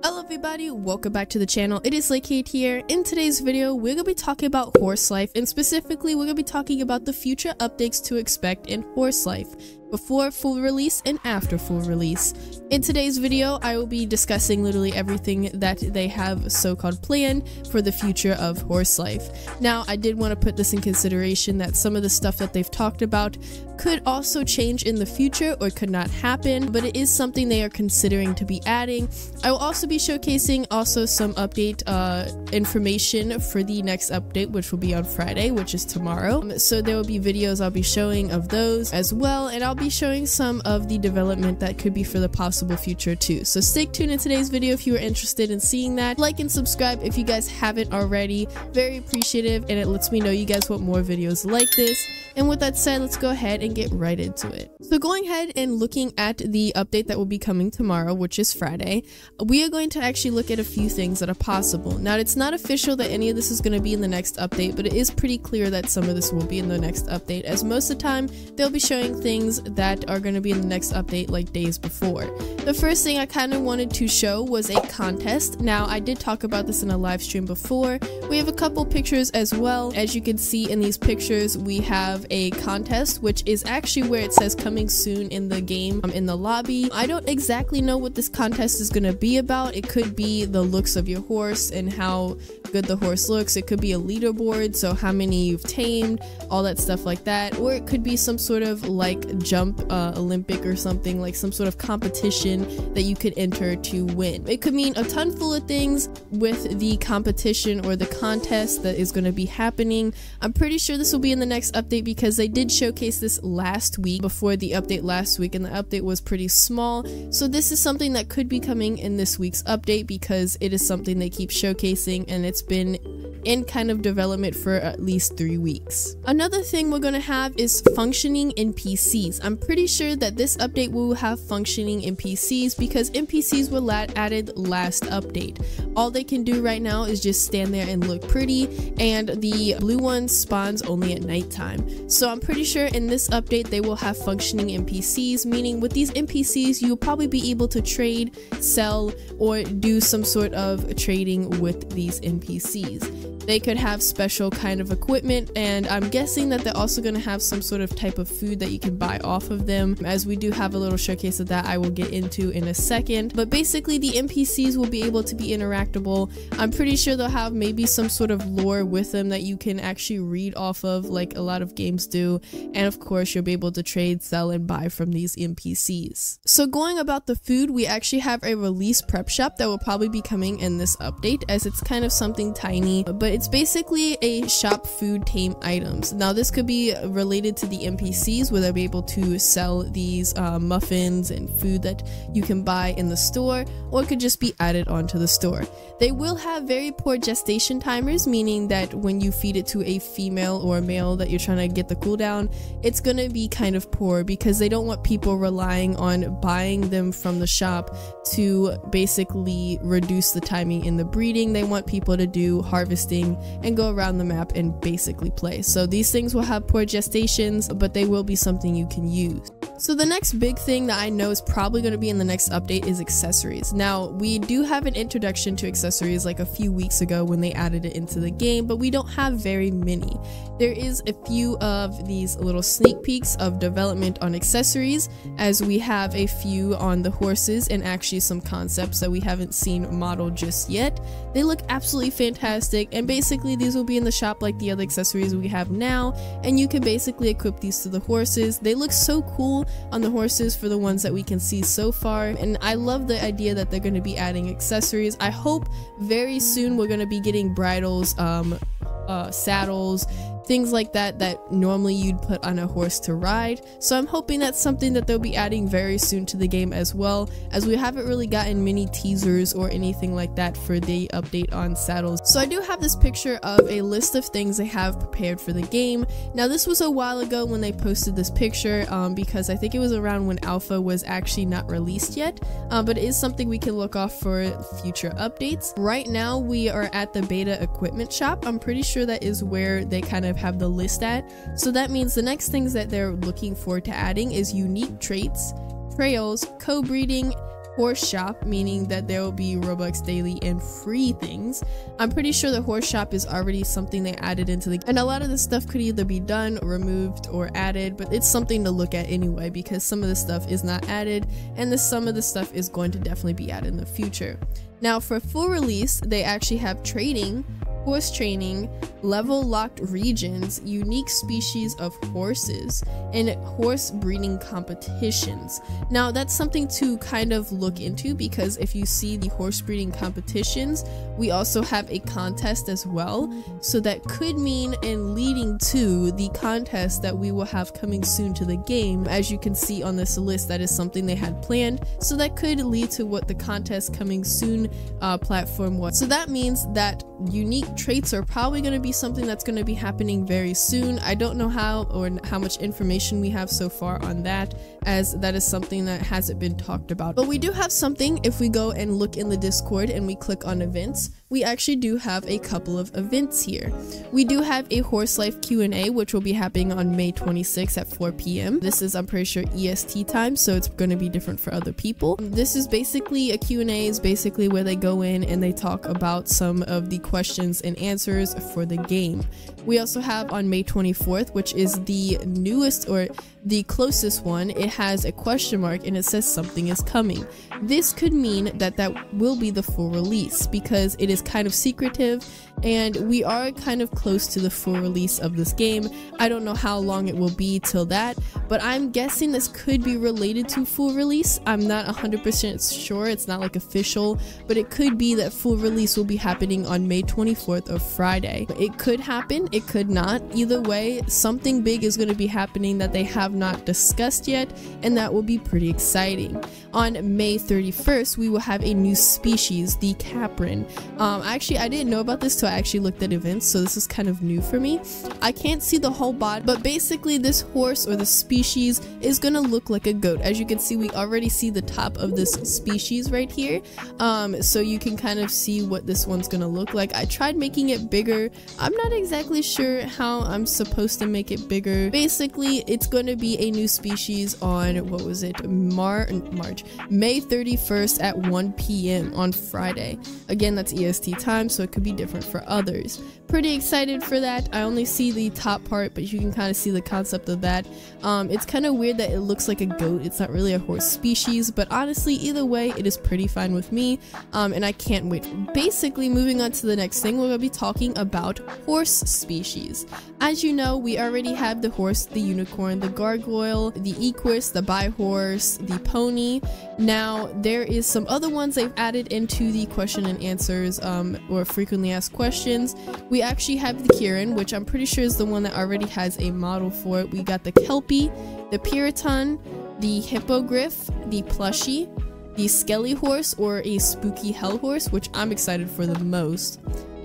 Hello everybody, welcome back to the channel. It is Lakate here. In today's video, we're gonna be talking about Horse Life, and specifically, we're gonna be talking about the future updates to expect in Horse Life, before full release and after full release. In today's video, I will be discussing literally everything that they have so-called planned for the future of Horse Life. Now, I did want to put this in consideration that some of the stuff that they've talked about could also change in the future or could not happen, but it is something they are considering to be adding. I will also be showcasing also some update information for the next update, which will be on Friday, which is tomorrow. So there will be videos I'll be showing of those as well, and I'll be showing some of the development that could be for the possible future too. So stay tuned in today's video if you are interested in seeing that. Like and subscribe if you guys haven't already. Very appreciative, and it lets me know you guys want more videos like this. And with that said, let's go ahead and get right into it. So going ahead and looking at the update that will be coming tomorrow, which is Friday, we are going to actually look at a few things that are possible. Now, it's not official that any of this is going to be in the next update, but it is pretty clear that some of this will be in the next update, as most of the time they'll be showing things that are going to be in the next update like days before. The first thing I kind of wanted to show was a contest. Now, I did talk about this in a live stream before. We have a couple pictures as well. As you can see in these pictures, we have a contest, which is actually where it says coming soon in the game, in the lobby. I don't exactly know what this contest is going to be about. It could be the looks of your horse and how good the horse looks. It could be a leaderboard, so how many you've tamed, all that stuff like that. Or it could be some sort of like jump Olympic or something, like some sort of competition that you could enter to win. It could mean a ton full of things with the competition or the contest that is going to be happening. I'm pretty sure this will be in the next update because they did showcase this last week before the update last week, and the update was pretty small. So this is something that could be coming in this week's update because it is something they keep showcasing, and it's been in kind of development for at least 3 weeks. Another thing we're going to have is functioning NPCs. I'm pretty sure that this update will have functioning NPCs because NPCs were added last update. All they can do right now is just stand there and look pretty, and the blue one spawns only at nighttime. So I'm pretty sure in this update they will have functioning NPCs, meaning with these NPCs you'll probably be able to trade, sell, or do some sort of trading with these NPCs. They could have special kind of equipment, and I'm guessing that they're also going to have some sort of type of food that you can buy off of them, as we do have a little showcase of that I will get into in a second. But basically the NPCs will be able to be interactable. I'm pretty sure they'll have maybe some sort of lore with them that you can actually read off of, like a lot of games do, and of course you'll be able to trade, sell, and buy from these NPCs. So going about the food, we actually have a release prep shop that will probably be coming in this update, as it's kind of something tiny, but it's basically a shop food tame items. Now this could be related to the NPCs, where they'll be able to sell these muffins and food that you can buy in the store, or it could just be added onto the store. They will have very poor gestation timers, meaning that when you feed it to a female or a male that you're trying to get the cooldown, it's gonna be kind of poor because they don't want people relying on buying them from the shop to basically reduce the timing in the breeding. They want people to do harvesting and go around the map and basically play. So these things will have poor gestations, but they will be something you can use. So the next big thing that I know is probably going to be in the next update is accessories. Now, we do have an introduction to accessories like a few weeks ago when they added it into the game, but we don't have very many. There is a few of these little sneak peeks of development on accessories, as we have a few on the horses and actually some concepts that we haven't seen modeled just yet. They look absolutely fantastic, and basically these will be in the shop like the other accessories we have now, and you can basically equip these to the horses. They look so cool on the horses for the ones that we can see so far, and I love the idea that they're going to be adding accessories. I hope very soon we're going to be getting bridles, saddles, things like that that normally you'd put on a horse to ride. So I'm hoping that's something that they'll be adding very soon to the game as well, as we haven't really gotten many teasers or anything like that for the update on saddles. So I do have this picture of a list of things they have prepared for the game. Now this was a while ago when they posted this picture, because I think it was around when alpha was actually not released yet, but it is something we can look off for future updates. Right now we are at the beta equipment shop. I'm pretty sure that is where they kind of have the list at. So that means the next things that they're looking forward to adding is unique traits, trails, co-breeding, horse shop, meaning that there will be Robux daily and free things. I'm pretty sure the horse shop is already something they added into the, and a lot of this stuff could either be done, removed, or added, but it's something to look at anyway because some of the stuff is not added and some of the stuff is going to definitely be added in the future. Now for full release, they actually have trading, horse training, level locked regions, unique species of horses, and horse breeding competitions. Now that's something to kind of look into because if you see the horse breeding competitions, we also have a contest as well. So that could mean and leading to the contest that we will have coming soon to the game. As you can see on this list, that is something they had planned. So that could lead to what the contest coming soon platform was. So that means that unique traits are probably going to be something that's going to be happening very soon. I don't know how or how much information we have so far on that, as that is something that hasn't been talked about. But we do have something. If we go and look in the Discord and we click on events, we actually do have a couple of events here. We do have a Horse Life Q&A, which will be happening on May 26th at 4 p.m. This is, I'm pretty sure, EST time, so it's going to be different for other people. This is basically a Q&A, is basically where they go in and they talk about some of the questions and answers for the game. We also have on May 24th, which is the newest or the closest one. It has a question mark and it says something is coming. This could mean that that will be the full release because it is kind of secretive and we are kind of close to the full release of this game. I don't know how long it will be till that, but I'm guessing this could be related to full release. I'm not 100% sure, it's not like official, but it could be that full release will be happening on May 24th or Friday. It could happen, it could not. Either way, something big is going to be happening that they have not discussed yet, and that will be pretty exciting. On May 31st, we will have a new species, the Capron. Actually, I didn't know about this till I actually looked at events, so this is kind of new for me. I can't see the whole bot, but basically this horse or the species is gonna look like a goat. As you can see, we already see the top of this species right here, so you can kind of see what this one's gonna look like. I tried making it bigger. I'm not exactly sure how I'm supposed to make it bigger. Basically, it's going to be a new species on, what was it, May 31st at 1 p.m. on Friday. Again, that's EST time, so it could be different for others. Pretty excited for that. I only see the top part, but you can kind of see the concept of that. It's kind of weird that it looks like a goat. It's not really a horse species, but honestly, either way, it is pretty fine with me, and I can't wait. Basically, moving on to the next thing, we're going to be talking about horse species. As you know, we already have the horse, the unicorn, the gargoyle, the equus, the bi-horse, the pony. Now, there is some other ones they've added into the question and answers, or frequently asked questions. We actually have the Kirin, which I'm pretty sure is the one that already has a model for it. We got the Kelpie, the Puritan, the Hippogriff, the Plushie, the Skelly Horse or a Spooky Hell Horse, which I'm excited for the most.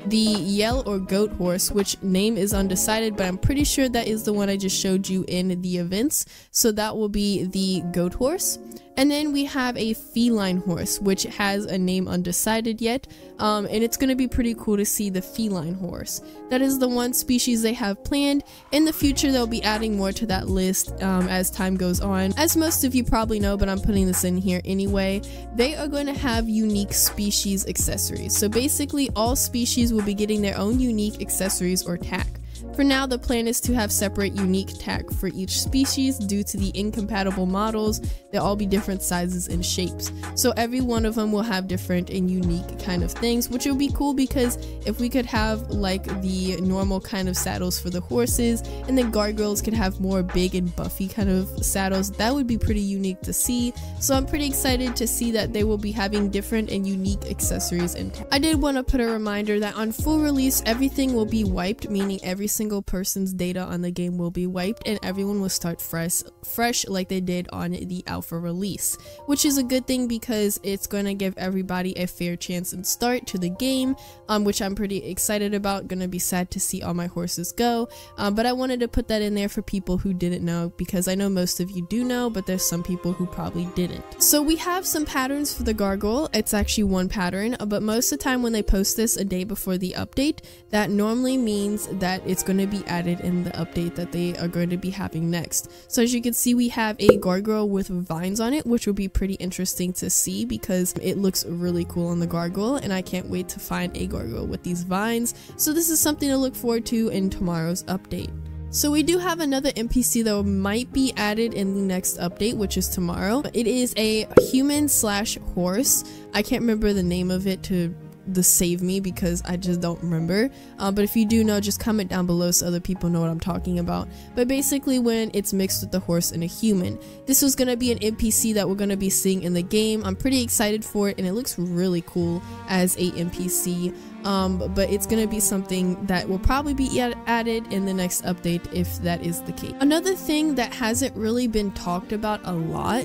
The Yell or Goat Horse, which name is undecided, but I'm pretty sure that is the one I just showed you in the events, so that will be the Goat Horse. And then we have a Feline Horse, which has a name undecided yet, and it's going to be pretty cool to see the Feline Horse. That is the one species they have planned. In the future, they'll be adding more to that list as time goes on. As most of you probably know, but I'm putting this in here anyway, they are going to have unique species accessories. So basically, all species will be getting their own unique accessories or tack. For now, the plan is to have separate unique tack for each species due to the incompatible models. They'll all be different sizes and shapes. So every one of them will have different and unique kind of things, which will be cool because if we could have like the normal kind of saddles for the horses and the gargoyles could have more big and buffy kind of saddles, that would be pretty unique to see. So I'm pretty excited to see that they will be having different and unique accessories and tack. I did want to put a reminder that on full release, everything will be wiped, meaning every single person's data on the game will be wiped and everyone will start fresh like they did on the alpha release, which is a good thing because it's going to give everybody a fair chance and start to the game, which I'm pretty excited about. Gonna be sad to see all my horses go, but I wanted to put that in there for people who didn't know, because I know most of you do know, but there's some people who probably didn't. So we have some patterns for the gargoyle. It's actually one pattern, but most of the time when they post this a day before the update, that normally means that it's going going to be added in the update that they are going to be having next. So as you can see, we have a gargoyle with vines on it, which will be pretty interesting to see because it looks really cool on the gargoyle, and I can't wait to find a gargoyle with these vines. So this is something to look forward to in tomorrow's update. So we do have another NPC that might be added in the next update, which is tomorrow. It is a human slash horse. I can't remember the name of it to save me because I just don't remember, but if you do know, just comment down below so other people know what I'm talking about. But basically, when it's mixed with the horse and a human, this was going to be an NPC that we're going to be seeing in the game. I'm pretty excited for it, and it looks really cool as a NPC, but it's going to be something that will probably be added in the next update if that is the case. Another thing that hasn't really been talked about a lot,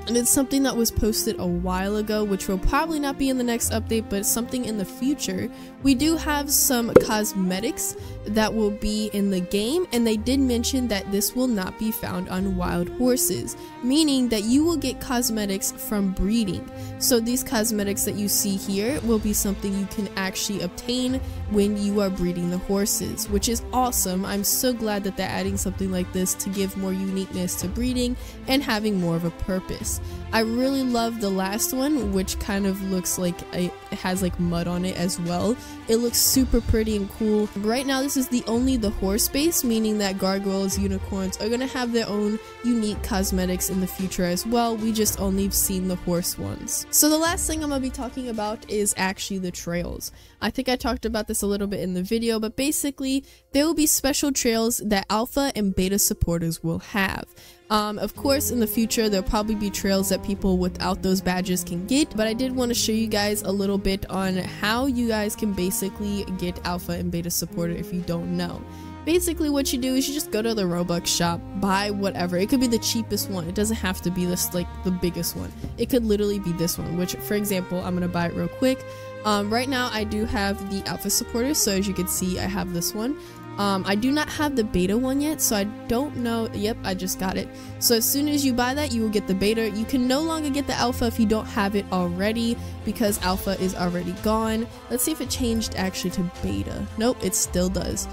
and it's something that was posted a while ago, which will probably not be in the next update, but something in the future. We do have some cosmetics that will be in the game, and they did mention that this will not be found on wild horses, meaning that you will get cosmetics from breeding. So these cosmetics that you see here will be something you can actually obtain when you are breeding the horses, which is awesome. I'm so glad that they're adding something like this to give more uniqueness to breeding and having more of a purpose. I really love the last one, which kind of looks like it has like mud on it as well. It looks super pretty and cool. Right now this is only the horse base, meaning that gargoyles, unicorns are going to have their own unique cosmetics in the future as well. We just only seen the horse ones. So the last thing I'm going to be talking about is actually the trails. I think I talked about this a little bit in the video, but basically there will be special trails that alpha and beta supporters will have. Of course, in the future, there'll probably be trails that people without those badges can get, but I did want to show you guys a little bit on how you guys can basically get alpha and beta supporter if you don't know. Basically, what you do is you just go to the Robux shop, buy whatever. It could be the cheapest one. It doesn't have to be this like the biggest one. It could literally be this one, which, for example, I'm gonna buy it real quick. Right now, I do have the alpha supporter, so as you can see, I have this one. I do not have the beta one yet, so I don't know. Yep, I just got it. So as soon as you buy that, you will get the beta. You can no longer get the alpha if you don't have it already, because alpha is already gone. Let's see if it changed actually to beta. Nope, it still does.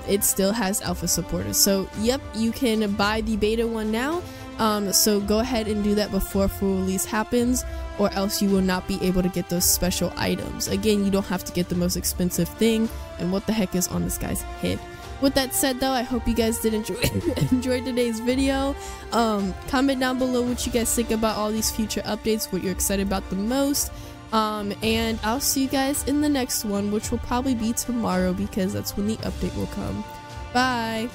It still has alpha supporters. So yep, you can buy the beta one now. So go ahead and do that before full release happens, or else you will not be able to get those special items. Again, you don't have to get the most expensive thing. And what the heck is on this guy's head? With that said though, I hope you guys did enjoy today's video. Comment down below what you guys think about all these future updates, what you're excited about the most. And I'll see you guys in the next one, which will probably be tomorrow because that's when the update will come. Bye!